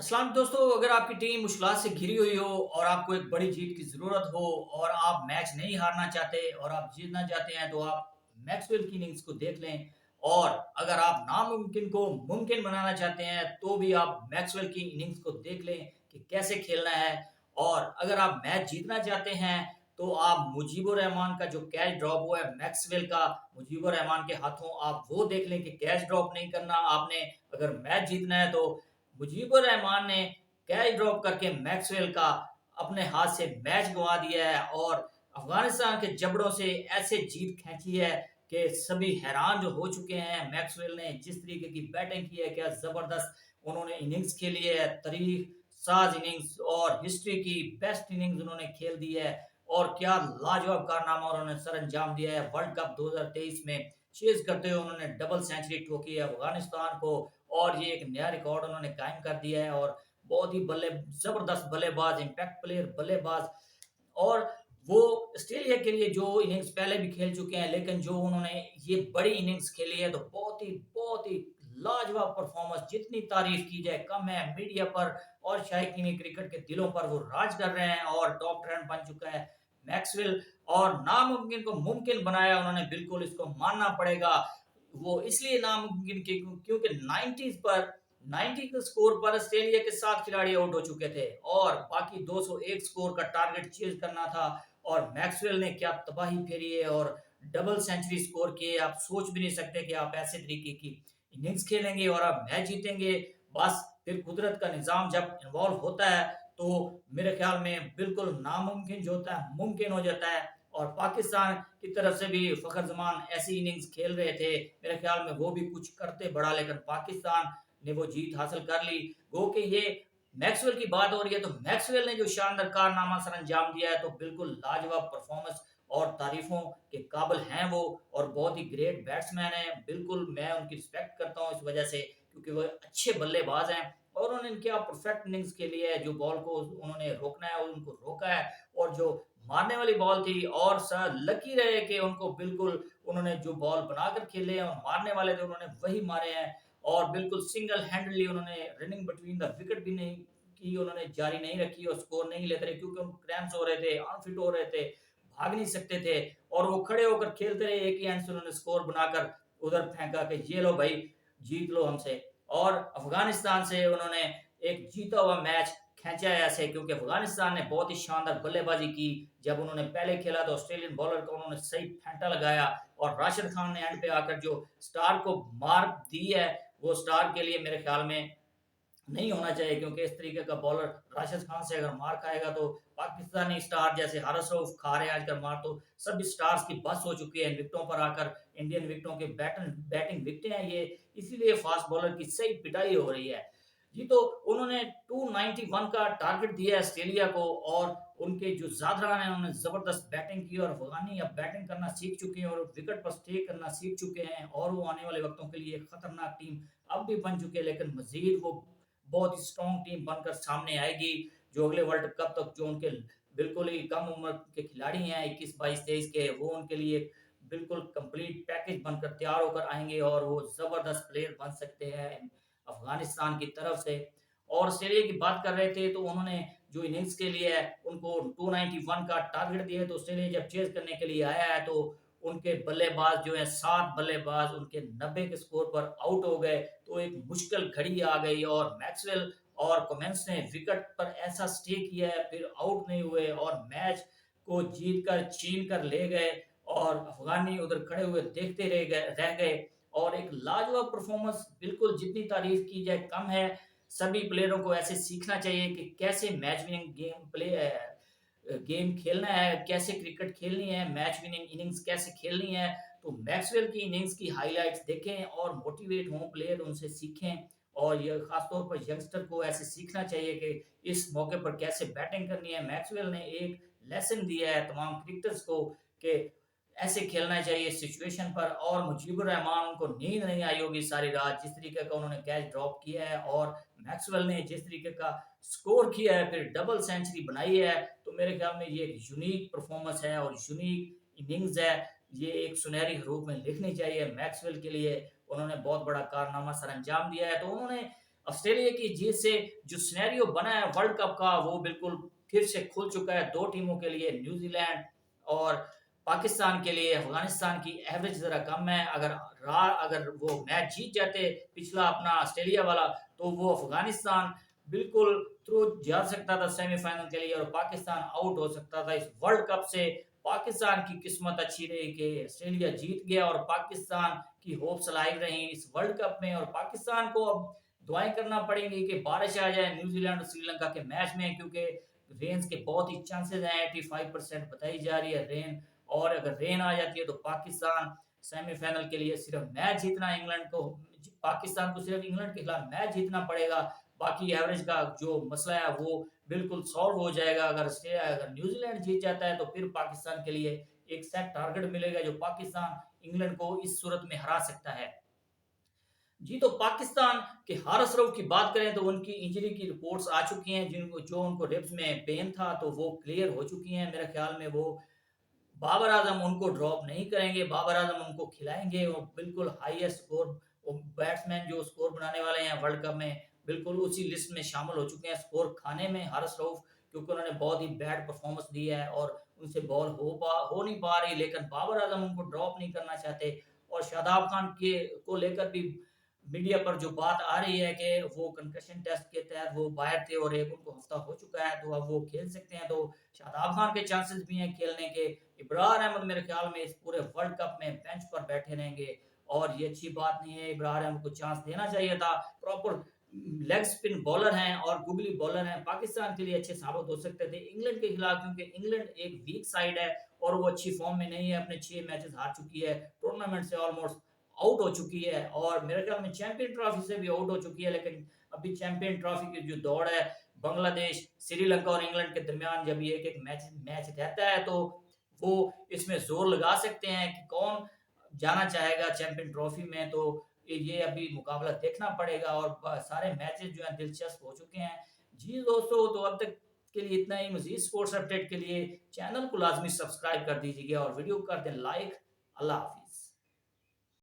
अस्सलाम दोस्तों, अगर आपकी टीम मुश्किलात से घिरी हुई हो और आपको एक बड़ी जीत की जरूरत हो और आप मैच नहीं हारना चाहते और आप जीतना चाहते हैं तो आप मैक्सवेल की इनिंग्स को देख लें। और अगर आप नामुमकिन को मुमकिन बनाना चाहते हैं तो भी आप मैक्सवेल की इनिंग्स को देख लें कि कैसे खेलना है। और अगर आप मैच जीतना चाहते हैं तो आप मुजीबुर रहमान का जो कैच ड्रॉप हुआ है मैक्सवेल का, मुजीबुर रहमान के हाथों आप वो देख लें कि कैच ड्रॉप नहीं करना आपने। अगर मैच जीतना है तो मुजीबुर रहमान ने कैच ड्रॉप करके मैक्सवेल का अपने हाथ से मैच गंवा दिया है और अफगानिस्तान के जबड़ों से ऐसे जीत खींची है कि सभी हैरान जो हो चुके हैं। मैक्सवेल ने जिस तरीके की बैटिंग की है, क्या जबरदस्त उन्होंने इनिंग्स खेली है, तारीख साज इनिंग्स और हिस्ट्री की बेस्ट इनिंग्स उन्होंने खेल दी है। और क्या लाजवाब कारनामा उन्होंने सर अंजाम दिया है वर्ल्ड कप 2023 में चेज करते हुए उन्होंने डबल सेंचुरी ठोकी है अफगानिस्तान को। और ये एक नया रिकॉर्ड उन्होंने कायम कर दिया है और बहुत ही जबरदस्त बल्लेबाज, इंपैक्ट प्लेयर बल्लेबाज। और वो ऑस्ट्रेलिया के लिए जो इनिंग्स पहले भी खेल चुके हैं, लेकिन जो उन्होंने ये बड़ी इनिंग्स खेली है तो बहुत ही लाजवाब परफॉर्मेंस, जितनी तारीफ की जाए कम है। मीडिया पर और शायकीन क्रिकेट के दिलों पर वो राज कर रहे हैं और टॉप ट्रेंड बन चुका है मैक्सवेल। और नामुमकिन को मुमकिन बनाया उन्होंने, बिल्कुल इसको मानना पड़ेगा। वो इसलिए नामुमकिन क्योंकि 90 के स्कोर पर ऑस्ट्रेलिया के 7 खिलाड़ी आउट हो चुके थे और बाकी 201 स्कोर का टारगेट चेज करना था। और मैक्सवेल ने क्या तबाही फेरी है और डबल सेंचुरी स्कोर किए। आप सोच भी नहीं सकते कि आप ऐसे तरीके की इनिंग्स खेलेंगे और आप मैच जीतेंगे। बस फिर कुदरत का निजाम जब इन्वॉल्व होता है तो मेरे ख्याल में बिल्कुल नामुमकिन जो होता है मुमकिन हो जाता है। और पाकिस्तान की तरफ से भी फखर जमान ऐसी इनिंग्स खेल रहे थे, मेरे ख्याल में वो भी कुछ करते बड़ा, लेकिन पाकिस्तान ने वो जीत हासिल कर ली। गो कि ये मैक्सवेल की बात हो रही है तो मैक्सवेल ने जो शानदार कारनामा सर अंजाम दिया है तो बिल्कुल लाजवाब परफॉर्मेंस और तारीफों के काबिल हैं वो। और बहुत ही ग्रेट बैट्समैन है, बिल्कुल मैं उनकी रिस्पेक्ट करता हूँ इस वजह से क्योंकि वो अच्छे बल्लेबाज हैं। और उन्होंने क्या परफेक्ट इनिंग्स के लिए जो बॉल को उन्होंने रोकना है उनको रोका है। और जो मारने वाली बॉल थी और सर लकी रहे कि उनको बिल्कुल उन्होंने जो बॉल बनाकर खेले हैं और मारने वाले थे उन्होंने वही मारे हैं। और बिल्कुल सिंगल हैंडली उन्होंने रनिंग बिटवीन द विकेट भी नहीं की, उन्होंने जारी नहीं रखी और स्कोर नहीं लेते रहे क्योंकि उनको क्रैम्प्स हो रहे थे, अनफिट हो रहे थे, भाग नहीं सकते थे। और वो खड़े होकर खेलते रहे, एक ही हैंड से उन्होंने स्कोर बनाकर उधर फेंका कि ये लो भाई जीत लो हमसे। और अफगानिस्तान से उन्होंने एक जीता हुआ मैच खींचा है ऐसे क्योंकि अफगानिस्तान ने बहुत ही शानदार बल्लेबाजी की। जब उन्होंने पहले खेला तो ऑस्ट्रेलियन बॉलर को उन्होंने सही फेंटा लगाया और राशिद खान ने एंड पे आकर जो स्टार को मार दी है वो स्टार के लिए मेरे ख्याल में नहीं होना चाहिए क्योंकि इस तरीके का बॉलर राशिद खान से अगर मार खाएगा तो पाकिस्तानी स्टार जैसे हारिस रऊफ खा रहे हैं आजकल मार, तो सभी स्टार्स की बस हो चुकी है विकेटों पर आकर। इंडियन विकेटों के बैटिंग विकेटें हैं ये, इसीलिए फास्ट बॉलर की सही पिटाई हो रही है। जी तो उन्होंने 291 का टारगेट दिया है ऑस्ट्रेलिया को। और उनके जो जादरा ने उन्होंने जबरदस्त बैटिंग की और अफगानी अब बैटिंग करना सीख चुके हैं और विकेट पर स्टे करना सीख चुके हैं और वो आने वाले वक्तों के लिए एक खतरनाक टीम अब भी बन चुके हैं। लेकिन मजीद वो बहुत ही स्ट्रॉन्ग टीम बनकर सामने आएगी जो अगले वर्ल्ड कप तक जो उनके बिल्कुल ही कम उम्र के खिलाड़ी हैं 21 22 23 के, वो उनके लिए बिल्कुल कंप्लीट पैकेज बनकर तैयार होकर आएंगे और वो जबरदस्त प्लेयर बन सकते हैं अफगानिस्तान की तरफ से। और ऑस्ट्रेलिया की बात कर रहे थे तो उन्होंने जो इनिंग्स के लिए है उनको 291 का टारगेट दिया है तो ऑस्ट्रेलिया जब चेज करने के लिए आया है तो उनके बल्लेबाज जो है 7 बल्लेबाज उनके 90 के स्कोर पर आउट हो गए। तो एक मुश्किल घड़ी आ गई और मैक्सवेल और कमेंस ने विकेट पर ऐसा स्टे किया है, फिर आउट नहीं हुए और मैच को जीत कर छीन कर ले गए। और अफगानी उधर खड़े हुए देखते रह गए। और एक लाजवाब परफॉर्मेंस, बिल्कुल जितनी तारीफ की जाए कम है। सभी प्लेयरों को ऐसे सीखना चाहिए कि कैसे मैच विनिंग गेम खेलना है, कैसे क्रिकेट खेलनी है, मैच विनिंग इनिंग्स कैसे खेलनी है। तो मैक्सवेल की इनिंग्स की हाइलाइट्स देखें और मोटिवेट हों, प्लेयर उनसे सीखें। और ये खासतौर पर यंगस्टर को ऐसे सीखना चाहिए कि इस मौके पर कैसे बैटिंग करनी है। मैक्सवेल ने एक लेसन दिया है तमाम क्रिकेटर्स को कि ऐसे खेलना चाहिए इस सिचुएशन पर। और मुजीबुर रहमान, उनको नींद नहीं आई होगी सारी रात जिस तरीके का उन्होंने कैच ड्रॉप किया है और मैक्सवेल ने जिस तरीके का स्कोर किया है फिर डबल सेंचुरी बनाई है। तो मेरे ख्याल में ये एक यूनिक परफॉर्मेंस है और यूनिक इनिंग्स है। ये एक सुनहरी हरूफ में लिखनी चाहिए मैक्सवेल के लिए। उन्होंने बहुत बड़ा कारनामा सर अंजाम दिया है। तो उन्होंने ऑस्ट्रेलिया की जीत से जो सिनेरियो बना है वर्ल्ड कप का वो बिल्कुल फिर से खुल चुका है दो टीमों के लिए, न्यूजीलैंड और पाकिस्तान के लिए। अफगानिस्तान की एवरेज जरा कम है, अगर वो मैच जीत जाते पिछला अपना ऑस्ट्रेलिया वाला, तो वो अफगानिस्तान बिल्कुल थ्रू जा सकता था सेमीफाइनल के लिए और पाकिस्तान आउट हो सकता था इस वर्ल्ड कप से। पाकिस्तान की किस्मत अच्छी रही कि ऑस्ट्रेलिया जीत गया और पाकिस्तान की होप्स लाइव रही इस वर्ल्ड कप में, और पाकिस्तान को अब दुआएं करना पड़ेंगी कि बारिश आ जाए न्यूजीलैंड और श्रीलंका के मैच में, क्योंकि रेन के बहुत ही चांसेस हैं, 85% बताई जा रही है रेन। और अगर रेन आ जाती है तो पाकिस्तान सेमीफाइनल के लिए सिर्फ मैच जीतना, इंग्लैंड को पाकिस्तान को सिर्फ इंग्लैंड के खिलाफ मैच जीतना पड़ेगा। बाकी एवरेज का जो मसला है वो बिल्कुल सॉल्व हो जाएगा। अगर न्यूजीलैंड जीत जाता है तो फिर पाकिस्तान के लिए एक सेट टारगेट मिलेगा जो पाकिस्तान इंग्लैंड को इस सूरत में हरा सकता है। जी, तो पाकिस्तान के हारिस रऊफ की बात करें तो उनकी इंजरी की रिपोर्ट्स आ चुकी हैं, जिनको जो उनको रिब्स में पेन था तो वो क्लियर हो चुकी हैं। मेरे ख्याल में वो बाबर आजम उनको ड्रॉप नहीं करेंगे, बाबर आजम उनको खिलाएंगे। वो बिल्कुल हाईएस्ट स्कोर बैट्समैन जो स्कोर बनाने वाले हैं वर्ल्ड कप में, बिल्कुल उसी लिस्ट में शामिल हो चुके हैं स्कोर खाने में हारिस रऊफ, क्योंकि उन्होंने बहुत ही बैड परफॉर्मेंस दी है और उनसे बॉल हो नहीं पा रही। लेकिन बाबर आजम उनको ड्रॉप नहीं करना चाहते। और शादाब खान के को लेकर भी मीडिया पर जो बात आ रही है कि वो कंकशन टेस्ट के तहत वो बाहर थे और एक उनको हफ्ता हो चुका है तो अब वो खेल सकते हैं, तो शादाब खान के चांसेस भी हैं खेलने के। इब्रार अहमद मेरे ख्याल में इस पूरे वर्ल्ड कप में बेंच पर बैठे रहेंगे और ये अच्छी बात नहीं है। इब्रार अहमद को चांस देना चाहिए था। प्रॉपर लेग स्पिन बॉलर हैं और गुगली बॉलर हैं, पाकिस्तान के लिए अच्छे साबित हो सकते थे इंग्लैंड के खिलाफ, क्योंकि इंग्लैंड एक वीक साइड है और वो अच्छी फॉर्म में नहीं है, अपने 6 मैचेस हार चुकी है, टूर्नामेंट से ऑलमोस्ट आउट हो चुकी है और मेरे ख्याल में चैंपियन ट्रॉफी से भी आउट हो चुकी है। लेकिन अभी चैंपियन ट्रॉफी की जो दौड़ है, बांग्लादेश, श्रीलंका और इंग्लैंड के दरमियान जब ये एक एक मैच मैच रहता है तो वो इसमें जोर लगा सकते हैं कि कौन जाना चाहेगा चैंपियन ट्रॉफी में। तो ये अभी मुकाबला देखना पड़ेगा और सारे मैचेस जो हैं दिलचस्प हो चुके हैं। जी दोस्तों, तो अब तक के लिए इतना ही। मजीद स्पोर्ट्स अपडेट के लिए चैनल को लाजमी सब्सक्राइब कर दीजिएगा और वीडियो कर दें लाइक। अल्लाह हाफिज।